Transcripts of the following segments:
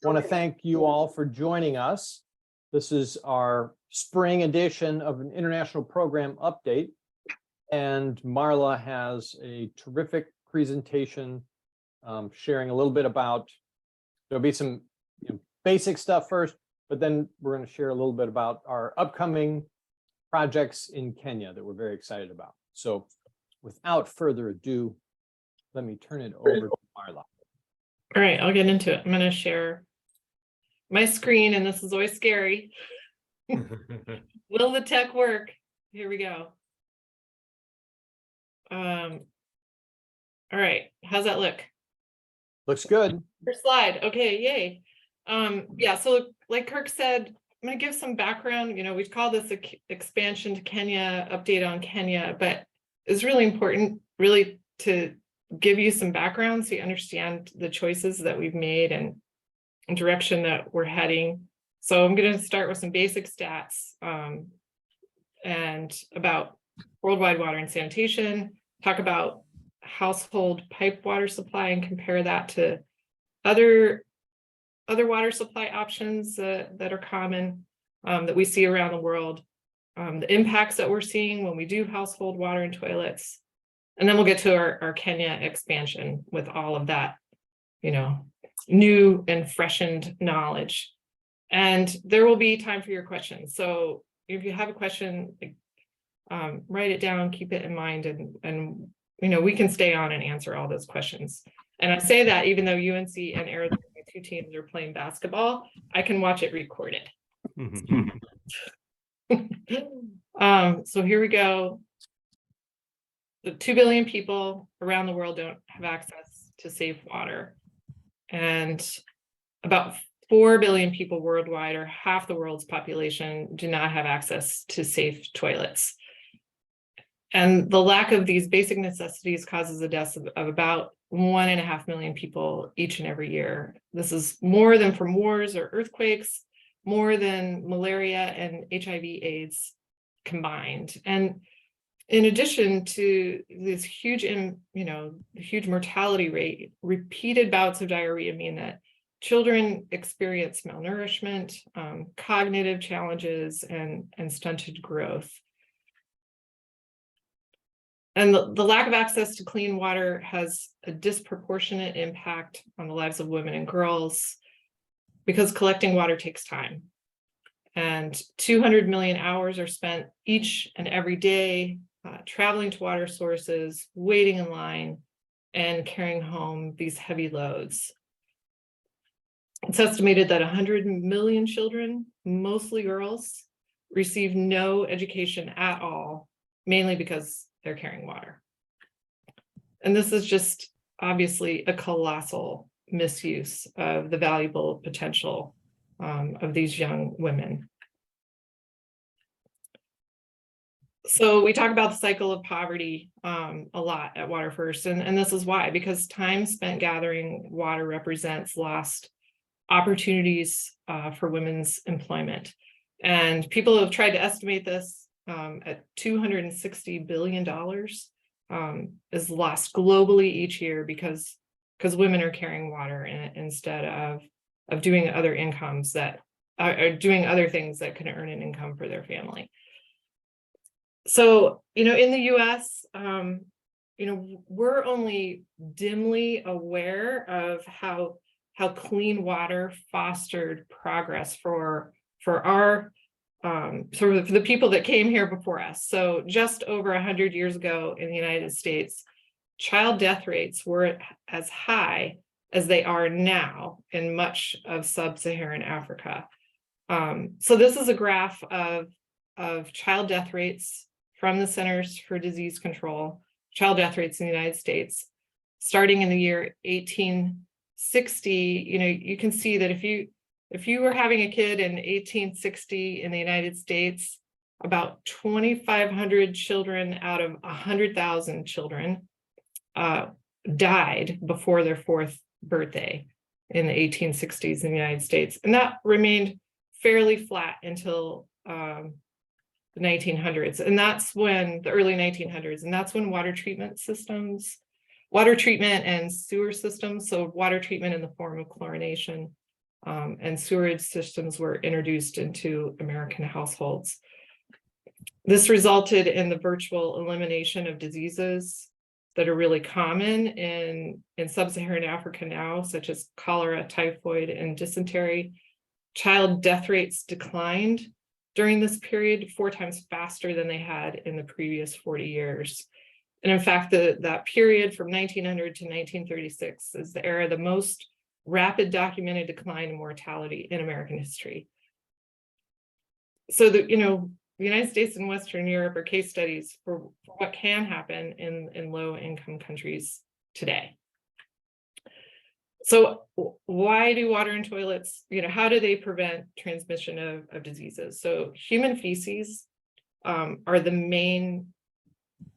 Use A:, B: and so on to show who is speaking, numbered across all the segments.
A: want to thank you all for joining us. This is our spring edition of an international program update. And Marla has a terrific presentation sharing a little bit about, there'll be some basic stuff first, but then we're going to share a little bit about our upcoming projects in Kenya that we're very excited about. So without further ado, let me turn it over to Marla.
B: All right, I'll get into it. I'm going to share my screen, and this is always scary. Will the tech work? Here we go. All right, how's that look?
A: Looks good.
B: First slide. Okay, yay. Yeah, so like Kirk said, I'm going to give some background. We call this expansion to Kenya, update on Kenya, but it's really important really to give you some background so you understand the choices that we've made and direction that we're heading. So I'm going to start with some basic stats and about worldwide water and sanitation, talk about household pipe water supply and compare that to other water supply options that are common that we see around the world, the impacts that we're seeing when we do household water and toilets. And then we'll get to our Kenya expansion with all of that, new and freshened knowledge. And there will be time for your questions. So if you have a question, write it down, keep it in mind, and we can stay on and answer all those questions. And I say that even though UNC and Arizona, my two teams, are playing basketball, I can watch it recorded. So here we go. The 2 billion people around the world don't have access to safe water. And about 4 billion people worldwide, or half the world's population, do not have access to safe toilets. And the lack of these basic necessities causes the deaths of about 1.5 million people each and every year. This is more than from wars or earthquakes, more than malaria and HIV/AIDS combined. And in addition to this huge, huge mortality rate, repeated bouts of diarrhea mean that children experience malnourishment, cognitive challenges, and stunted growth. And the lack of access to clean water has a disproportionate impact on the lives of women and girls because collecting water takes time. And 200 million hours are spent each and every day traveling to water sources, waiting in line, and carrying home these heavy loads. It's estimated that 100 million children, mostly girls, receive no education at all, mainly because they're carrying water. And this is just obviously a colossal misuse of the valuable potential of these young women. So we talk about the cycle of poverty a lot at Water1st, and this is why, because time spent gathering water represents lost opportunities for women's employment. And people have tried to estimate this at $260 billion is lost globally each year because women are carrying water instead of doing other incomes that are doing other things that can earn an income for their family. So, in the US, we're only dimly aware of how clean water fostered progress for our for the people that came here before us. So just over 100 years ago in the United States, child death rates were as high as they are now in much of sub-Saharan Africa. So this is a graph of child death rates from the Centers for Disease Control, child death rates in the United States, starting in the year 1860. You can see that if you were having a kid in 1860 in the United States, about 2,500 children out of 100,000 children died before their 4th birthday in the 1860s in the United States. And that remained fairly flat until the 1900s. And that's when, the early 1900s, and that's when water treatment and sewer systems, so water treatment in the form of chlorination, and sewerage systems were introduced into American households. This resulted in the virtual elimination of diseases that are really common in sub-Saharan Africa now, such as cholera, typhoid, and dysentery. Child death rates declined during this period 4 times faster than they had in the previous 40 years. And in fact, that period from 1900 to 1936 is the era of the most rapid documented decline in mortality in American history. So the United States and Western Europe are case studies for what can happen in low-income countries today. So why do water and toilets, how do they prevent transmission of diseases? So human feces are the main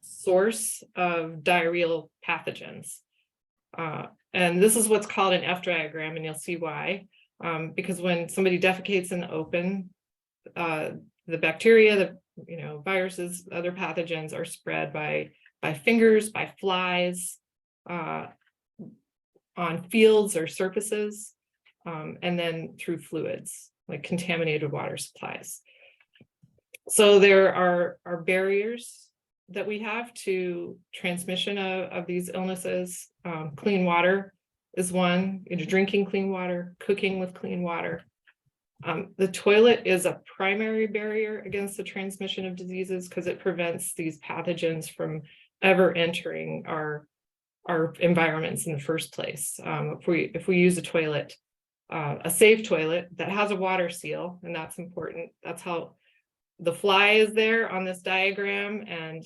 B: source of diarrheal pathogens. And this is what's called an F diagram, and you'll see why. Because when somebody defecates in the open, the bacteria, the viruses, other pathogens are spread by fingers, by flies, on fields or surfaces, and then through fluids, like contaminated water supplies. So there are barriers that we have to transmission of these illnesses. Clean water is one, drinking clean water, cooking with clean water. The toilet is a primary barrier against the transmission of diseases because it prevents these pathogens from ever entering our environments in the first place. If we use a toilet, a safe toilet that has a water seal, and that's important. That's how the fly is there on this diagram, and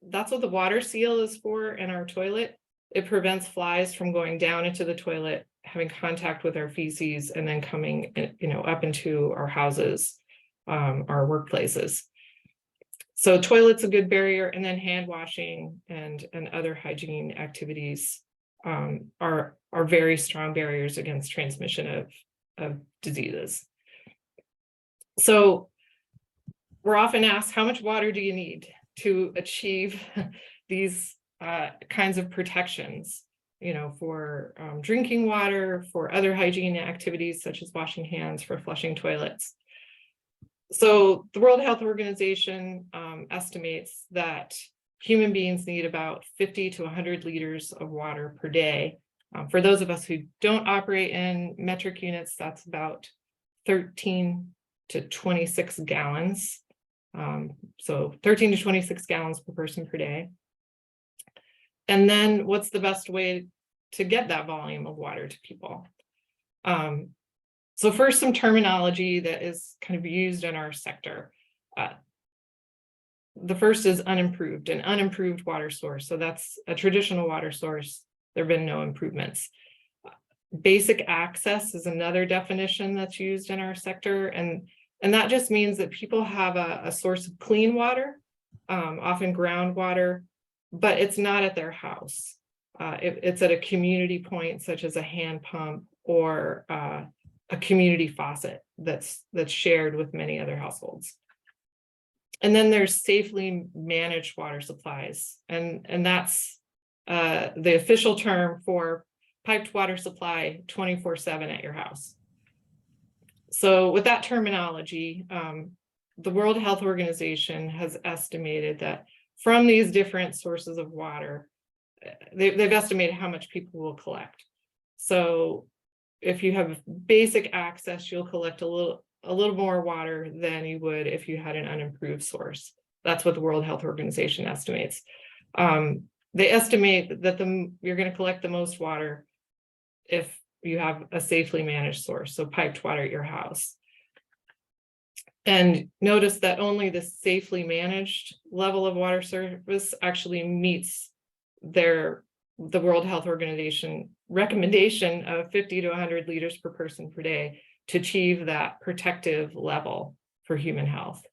B: that's what the water seal is for in our toilet. It prevents flies from going down into the toilet, having contact with our feces, and then coming, up into our houses, our workplaces. So toilet's a good barrier, and then hand washing and other hygiene activities are very strong barriers against transmission of diseases. So we're often asked, how much water do you need to achieve these kinds of protections, for drinking water, for other hygiene activities such as washing hands, for flushing toilets. So the World Health Organization estimates that human beings need about 50 to 100 liters of water per day. For those of us who don't operate in metric units, that's about 13 to 26 gallons. So 13 to 26 gallons per person per day. And then what's the best way to get that volume of water to people? So first, some terminology that is kind of used in our sector. The first is unimproved, an unimproved water source. So that's a traditional water source. There have been no improvements. Basic access is another definition that's used in our sector. And that just means that people have a source of clean water, often groundwater, but it's not at their house. It's at a community point, such as a hand pump or a community faucet that's shared with many other households. And then there's safely managed water supplies. And that's the official term for piped water supply 24/7 at your house. So with that terminology, the World Health Organization has estimated that from these different sources of water, they've estimated how much people will collect. So if you have basic access, you'll collect a little more water than you would if you had an unimproved source. That's what the World Health Organization estimates. They estimate that you're going to collect the most water if you have a safely managed source, so piped water at your house. And notice that only the safely managed level of water service actually meets the World Health Organization recommendation of 50 to 100 liters per person per day to achieve that protective level for human health.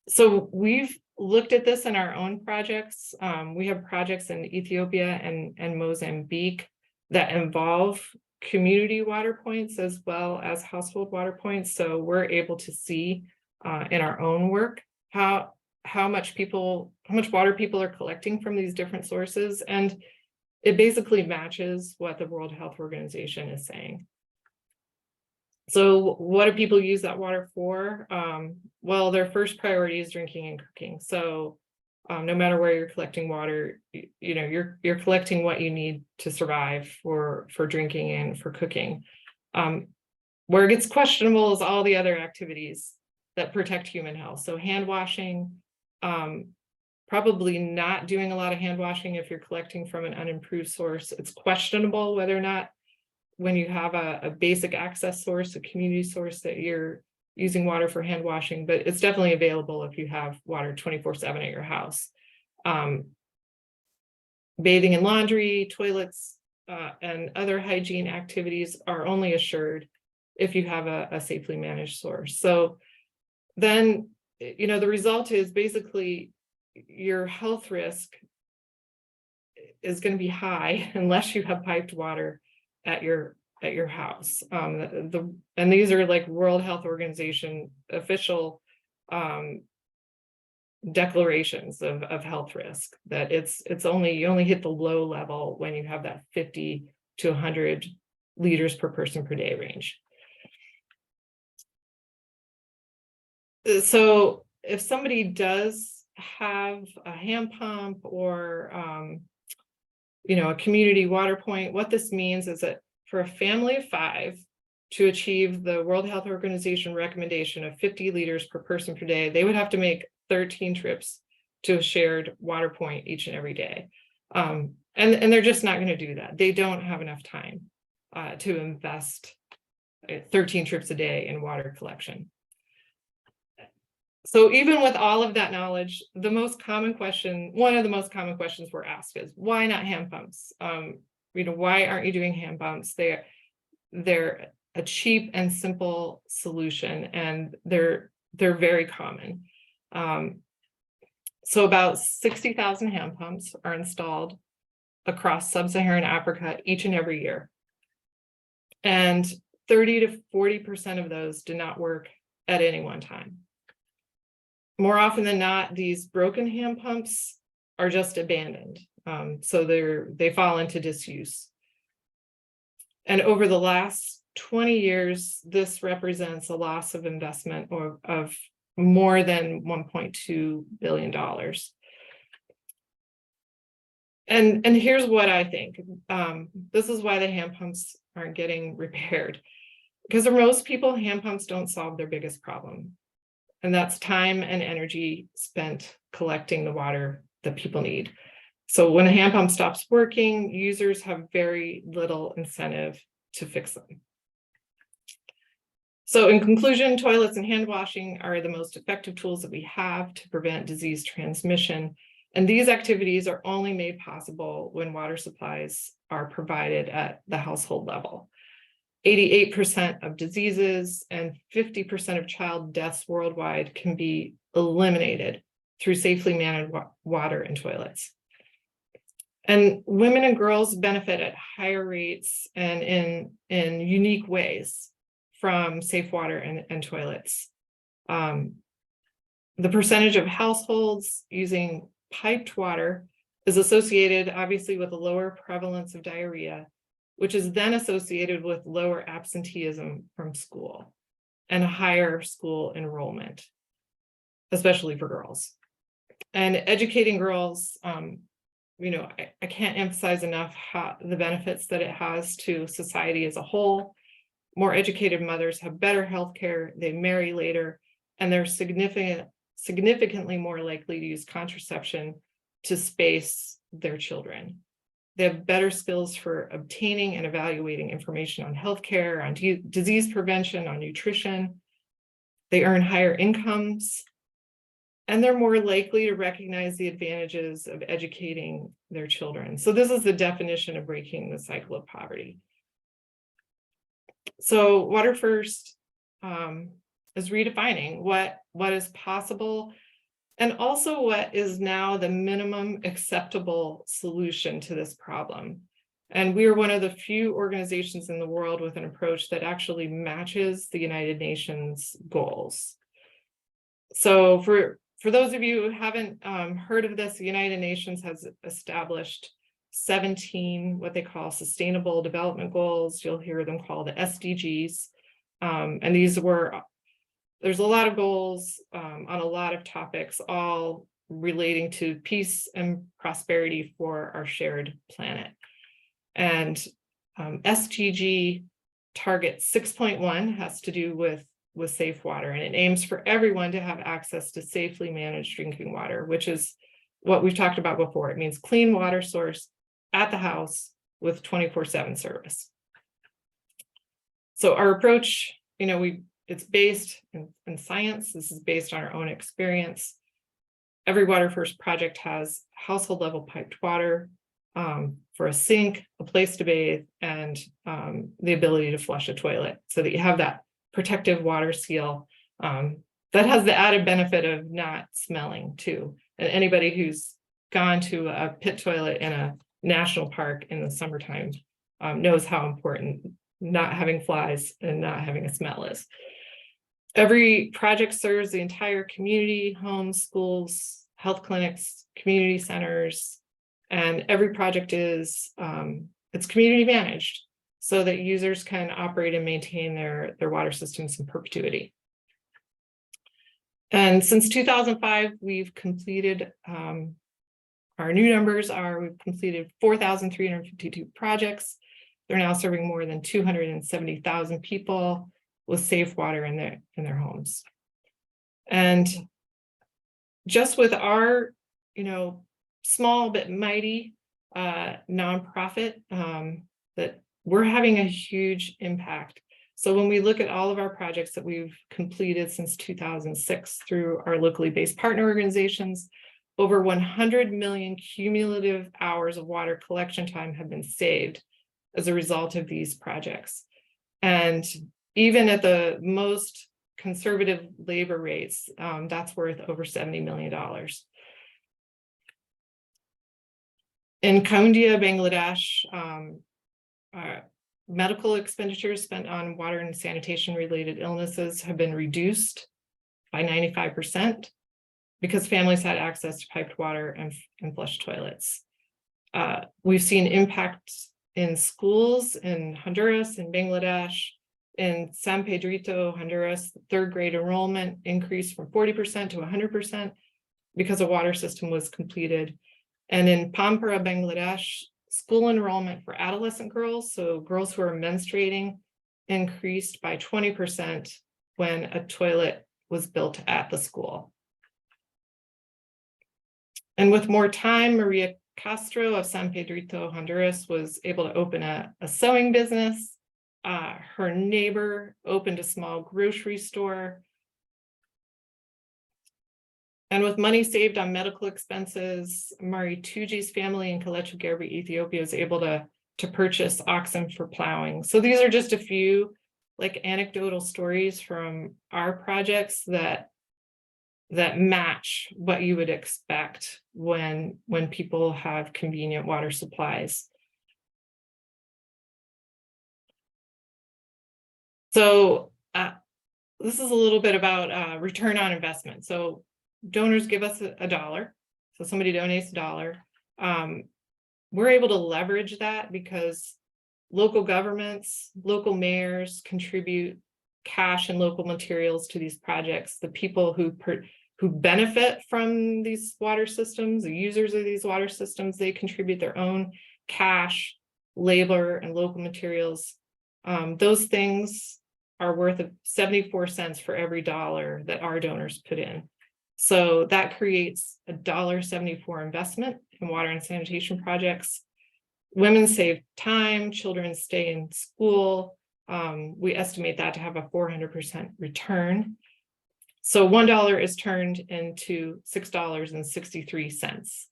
B: So we've looked at this in our own projects. We have projects in Ethiopia and Mozambique that involve community water points as well as household water points. So we're able to see in our own work how much water people are collecting from these different sources. And it basically matches what the World Health Organization is saying. So what do people use that water for? Well, their first priority is drinking and cooking. So no matter where you're collecting water, you know, you're collecting what you need to survive for drinking and for cooking. Where it gets questionable is all the other activities that protect human health. So hand washing, probably not doing a lot of hand washing if you're collecting from an unimproved source. It's questionable whether or not when you have a basic access source, a community source, that you're using water for hand washing, but it's definitely available if you have water 24/7 at your house. Bathing and laundry, toilets, and other hygiene activities are only assured if you have a safely managed source. So then, you know, the result is basically your health risk is going to be high unless you have piped water at your house. And these are like World Health Organization official declarations of health risk, that you only hit the low level when you have that 50 to 100 liters per person per day range. So if somebody does have a hand pump or you know, a community water point, what this means is that for a family of 5 to achieve the World Health Organization recommendation of 50 liters per person per day, they would have to make 13 trips to a shared water point each and every day. And they're just not going to do that. They don't have enough time to invest 13 trips a day in water collection. So even with all of that knowledge, one of the most common questions we're asked is, why not hand pumps? You know, why aren't you doing hand pumps? They're a cheap and simple solution, and they're very common. So about 60,000 hand pumps are installed across sub-Saharan Africa each and every year. And 30 to 40% of those do not work at any one time. More often than not, these broken hand pumps are just abandoned. So they fall into disuse. And over the last 20 years, this represents a loss of investment of more than $1.2 billion. And here's what I think. This is why the hand pumps aren't getting repaired. Because for most people, hand pumps don't solve their biggest problem. And that's time and energy spent collecting the water that people need. So when a hand pump stops working, users have very little incentive to fix them. So in conclusion, toilets and hand washing are the most effective tools that we have to prevent disease transmission. And these activities are only made possible when water supplies are provided at the household level. 88% of diseases and 50% of child deaths worldwide can be eliminated through safely managed water and toilets. And women and girls benefit at higher rates and in unique ways from safe water and toilets. The percentage of households using piped water is associated obviously with a lower prevalence of diarrhea, which is then associated with lower absenteeism from school and higher school enrollment, especially for girls. And educating girls, you know, I can't emphasize enough the benefits that it has to society as a whole. More educated mothers have better health care, they marry later, and they're significantly more likely to use contraception to space their children. They have better skills for obtaining and evaluating information on healthcare, on disease prevention, on nutrition. They earn higher incomes, and they're more likely to recognize the advantages of educating their children. So this is the definition of breaking the cycle of poverty. So Water1st is redefining what is possible, and also what is now the minimum acceptable solution to this problem. And we are one of the few organizations in the world with an approach that actually matches the United Nations goals. So for those of you who haven't heard of this, the United Nations has established 17 what they call sustainable development goals. You'll hear them called the SDGs. And there's a lot of goals on a lot of topics, all relating to peace and prosperity for our shared planet. And SDG target 6.1 has to do with safe water, and it aims for everyone to have access to safely managed drinking water, which is what we've talked about before. It means clean water source at the house with 24/7 service. So our approach, it's based in science. This is based on our own experience. Every Water1st project has household level piped water for a sink, a place to bathe, and the ability to flush a toilet, so that you have that protective water seal that has the added benefit of not smelling too. And anybody who's gone to a pit toilet in a national park in the summertime knows how important not having flies and not having a smell is. Every project serves the entire community: homes, schools, health clinics, community centers, and every project is it's community managed, so that users can operate and maintain their water systems in perpetuity. And since 2005, we've completed, our new numbers are, we've completed 4,352 projects. They're now serving more than 270,000 people with safe water in their homes. And just with our, small but mighty nonprofit, that we're having a huge impact. So when we look at all of our projects that we've completed since 2006 through our locally based partner organizations, over 100 million cumulative hours of water collection time have been saved as a result of these projects. And even at the most conservative labor rates, that's worth over $70 million. In Kaundia, Bangladesh, medical expenditures spent on water and sanitation related illnesses have been reduced by 95% because families had access to piped water and flushed toilets. We've seen impacts in schools in Honduras and Bangladesh. In San Pedrito, Honduras, third grade enrollment increased from 40% to 100% because a water system was completed. And in Pampara, Bangladesh, school enrollment for adolescent girls, so girls who are menstruating, increased by 20% when a toilet was built at the school. And with more time, Maria Castro of San Pedrito, Honduras, was able to open a sewing business. Her neighbor opened a small grocery store. And with money saved on medical expenses, Mari Tuji's family in Kalechu Gerbi, Ethiopia, was able to purchase oxen for plowing. So these are just a few anecdotal stories from our projects that match what you would expect when people have convenient water supplies. So this is a little bit about return on investment. So donors give us $1. So somebody donates $1. We're able to leverage that because local governments, local mayors contribute cash and local materials to these projects. The people who benefit from these water systems, the users of these water systems, they contribute their own cash, labor, and local materials. Those things are worth 74 cents for every $1 that our donors put in. So that creates a $1.74 investment in water and sanitation projects. Women save time, children stay in school. We estimate that to have a 400% return. So $1 is turned into $6.63.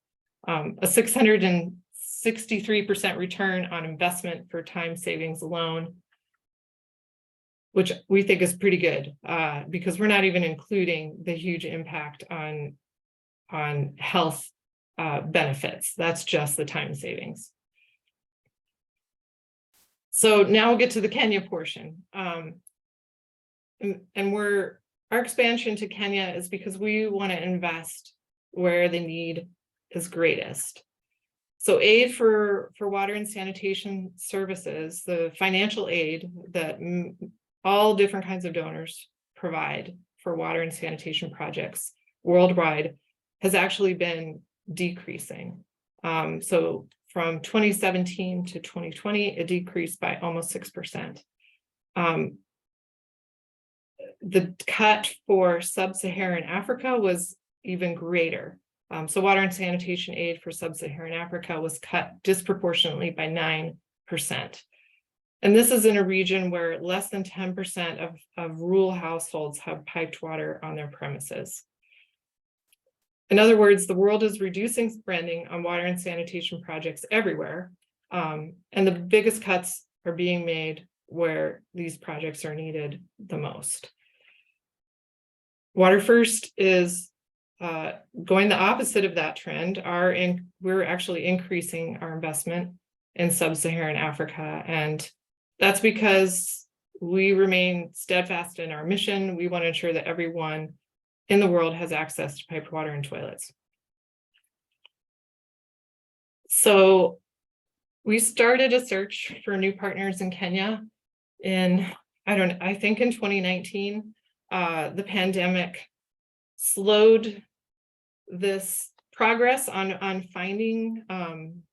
B: A 663% return on investment for time savings alone, which we think is pretty good because we're not even including the huge impact on health benefits. That's just the time savings. So now we'll get to the Kenya portion. Our expansion to Kenya is because we want to invest where the need is greatest. So aid for water and sanitation services, the financial aid that all different kinds of donors provide for water and sanitation projects worldwide has actually been decreasing. So from 2017 to 2020, it decreased by almost 6%. The cut for sub-Saharan Africa was even greater. So water and sanitation aid for sub-Saharan Africa was cut disproportionately by 9%. And this is in a region where less than 10% of rural households have piped water on their premises. In other words, the world is reducing spending on water and sanitation projects everywhere. And the biggest cuts are being made where these projects are needed the most. Water1st is going the opposite of that trend. We're actually increasing our investment in sub-Saharan Africa. And that's because we remain steadfast in our mission. We want to ensure that everyone in the world has access to piped water and toilets. So we started a search for new partners in Kenya I think in 2019. The pandemic slowed this progress on finding,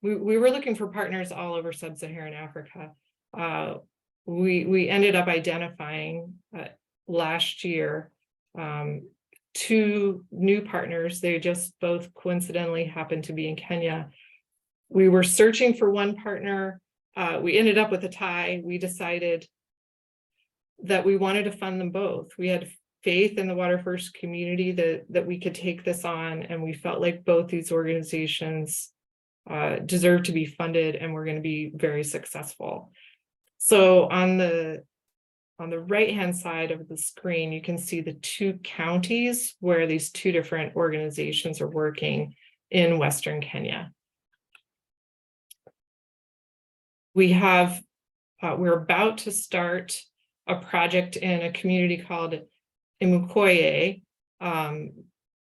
B: we were looking for partners all over sub-Saharan Africa. We ended up identifying last year 2 new partners. They just both coincidentally happened to be in Kenya. We were searching for one partner. We ended up with a tie. We decided that we wanted to fund them both. We had faith in the Water1st community that we could take this on, and we felt like both these organizations deserve to be funded and we're going to be very successful. So on the right-hand side of the screen, you can see the 2 counties where these 2 different organizations are working in Western Kenya. We're about to start a project in a community called Imukoye.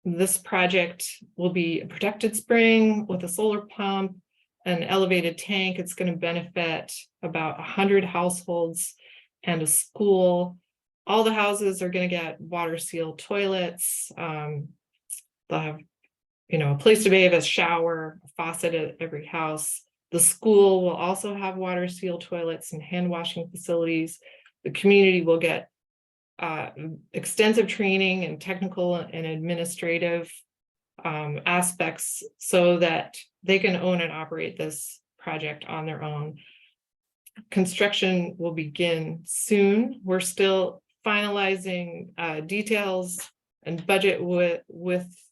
B: This project will be a protected spring with a solar pump, an elevated tank. It's going to benefit about 100 households and a school. All the houses are going to get water sealed toilets. They'll have, a place to bathe, a shower, a faucet at every house. The school will also have water sealed toilets and hand washing facilities. The community will get extensive training and technical and administrative aspects so that they can own and operate this project on their own. Construction will begin soon. We're still finalizing details and budget with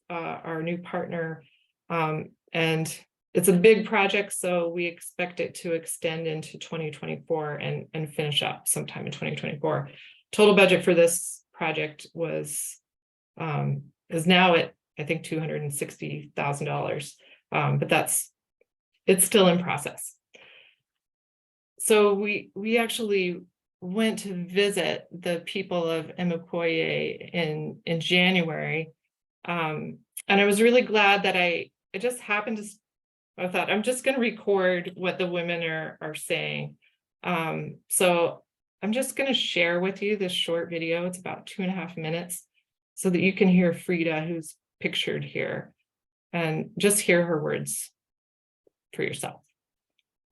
B: our new partner. And it's a big project, so we expect it to extend into 2024 and finish up sometime in 2024. Total budget for this project is now at, I think, $260,000, but it's still in process. So we actually went to visit the people of Imukoye in January, and I was really glad that I just happened to. I thought I'm just going to record what the women are saying. So I'm just going to share with you this short video. It's about 2.5 minutes so that you can hear Frida, who's pictured here, and just hear her words for yourself.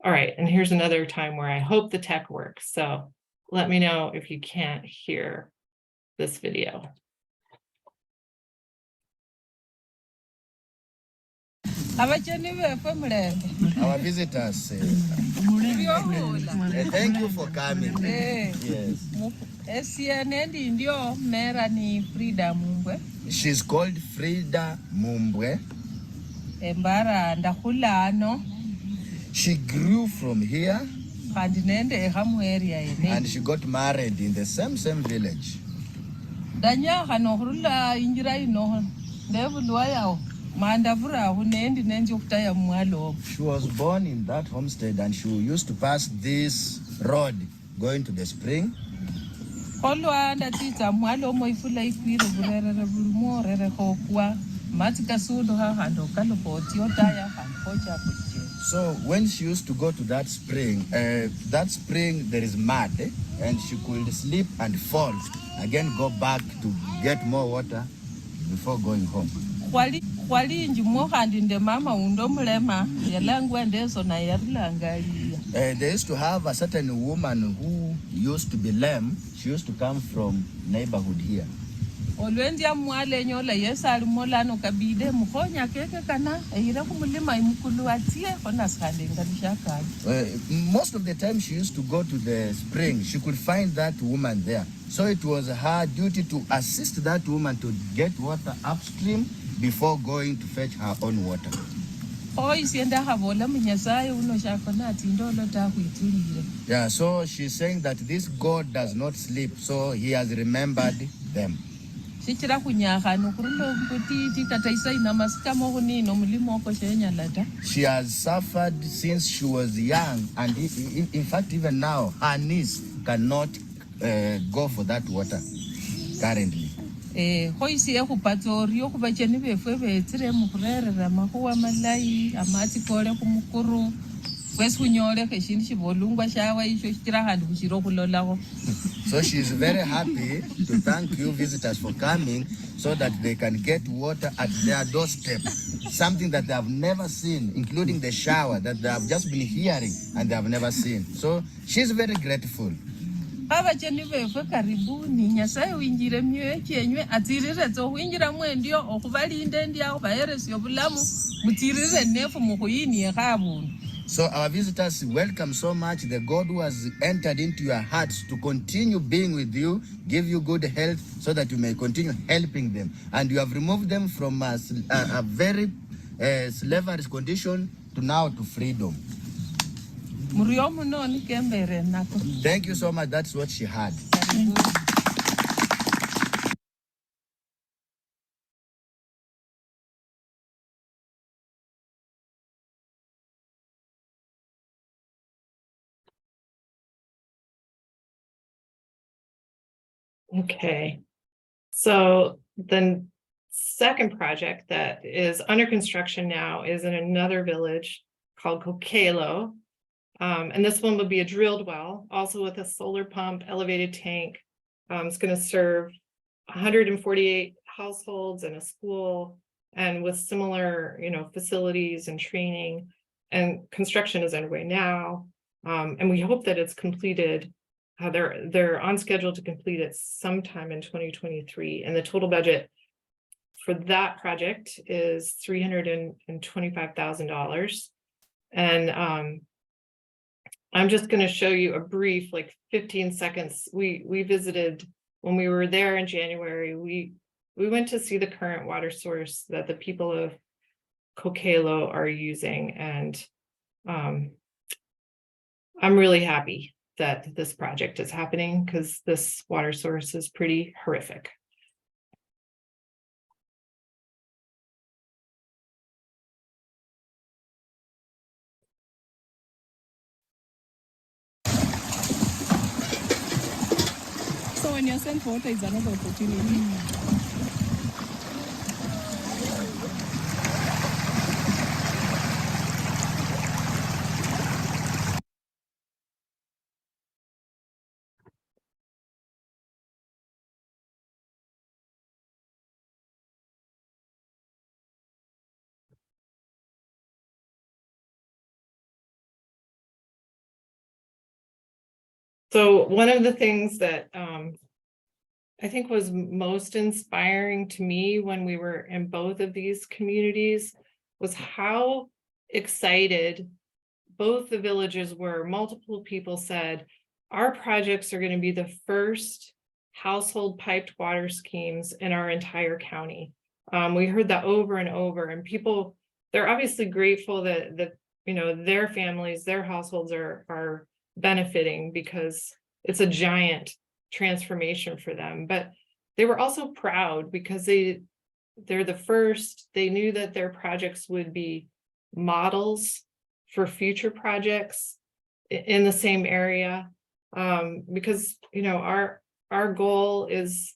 B: All right, and here's another time where I hope the tech works. So let me know if you can't hear this video.
C: Our visitors, thank you for coming. Yes. She's called Frida Mumbwe. She grew from here and she got married in the same village. She was born in that homestead and she used to pass this road going to the spring. So when she used to go to that spring there is mud, and she could slip and fall, again go back to get more water before going home.
D: Khwalinji mokhandi nde mama undo mulema yalangwa ndezo na yarilangalia.
C: They used to have a certain woman who used to be lame. She used to come from neighborhood here.
D: Olwendia mwale nyola yesali molano kabide mukhonya keke kana eyira kumulima imukulu atie kona skande ngalishaka.
C: Most of the time she used to go to the spring. She could find that woman there. So it was her duty to assist that woman to get water upstream before going to fetch her own water. Yeah, so she's saying that this God does not sleep, so he has remembered them. She has suffered since she was young, and in fact even now her niece cannot go for that water currently. So she's very happy to thank you visitors for coming so that they can get water at their doorstep, something that they have never seen, including the shower that they have just been hearing and they have never seen. So she's very grateful. So our visitors welcome so much the God who has entered into your hearts to continue being with you, give you good health so that you may continue helping them. And you have removed them from a very slavery condition to now to freedom. Thank you so much. That's what she had.
B: Okay, so the second project that is under construction now is in another village called Kokelo. And this one will be a drilled well, also with a solar pump, elevated tank. It's going to serve 148 households and a school, and with similar, facilities and training. And construction is underway now, and we hope that it's completed. They're on schedule to complete it sometime in 2023, and the total budget for that project is $325,000. And I'm just going to show you a brief, 15 seconds. We visited when we were there in January. We went to see the current water source that the people of Kokelo are using, and I'm really happy that this project is happening because this water source is pretty horrific.
E: So when you're sent water is another opportunity.
B: So one of the things that I think was most inspiring to me when we were in both of these communities was how excited both the villages were. Multiple people said, our projects are going to be the first household piped water schemes in our entire county. We heard that over and over, and people, they're obviously grateful that their families, their households are benefiting because it's a giant transformation for them. But they were also proud because they're the first. They knew that their projects would be models for future projects in the same area, because our goal is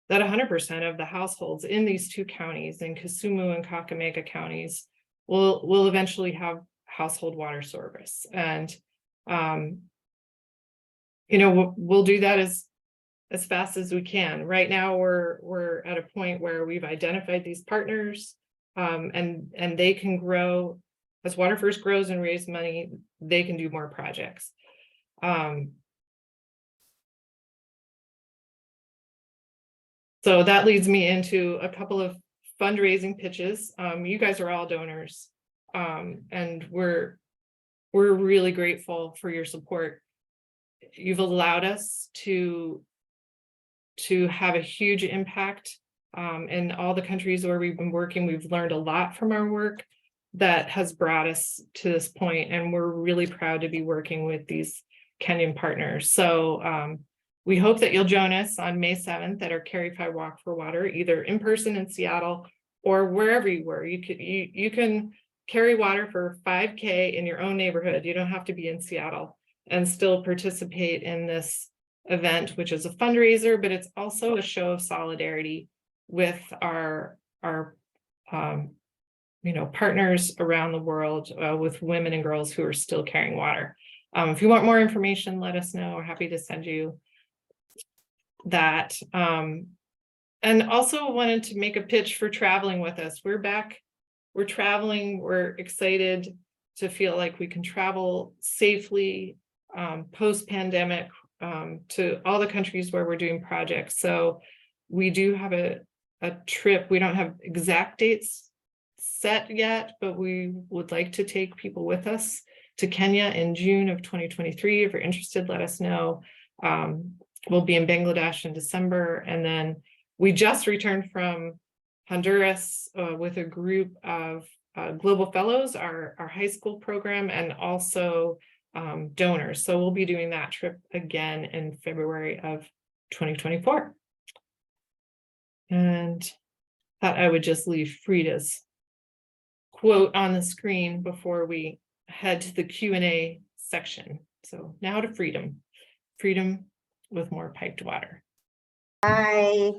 B: that 100% of the households in these two counties, in Kisumu and Kakamega counties, will eventually have household water service. And, you know, we'll do that as fast as we can. Right now, we're at a point where we've identified these partners, and they can grow. As Water1st grows and raise money, they can do more projects. So that leads me into a couple of fundraising pitches. You guys are all donors, and we're really grateful for your support. You've allowed us to have a huge impact in all the countries where we've been working. We've learned a lot from our work that has brought us to this point, and we're really proud to be working with these Kenyan partners. So we hope that you'll join us on May 7th at our Carry 5 Walk for Water, either in person in Seattle or wherever you were. You can carry water for 5K in your own neighborhood. You don't have to be in Seattle, and still participate in this event, which is a fundraiser, but it's also a show of solidarity with our you know, partners around the world, with women and girls who are still carrying water. If you want more information, let us know. We're happy to send you that. And also wanted to make a pitch for traveling with us. We're back, we're traveling, we're excited to feel like we can travel safely post-pandemic to all the countries where we're doing projects. So we do have a trip. We don't have exact dates set yet, but we would like to take people with us to Kenya in June of 2023. If you're interested, let us know. We'll be in Bangladesh in December. And then we just returned from Honduras with a group of Global Fellows, our high school program, and also donors. So we'll be doing that trip again in February of 2024. And thought I would just leave Frida's quote on the screen before we head to the Q&A section. So now to freedom with more piped water.
F: Bye.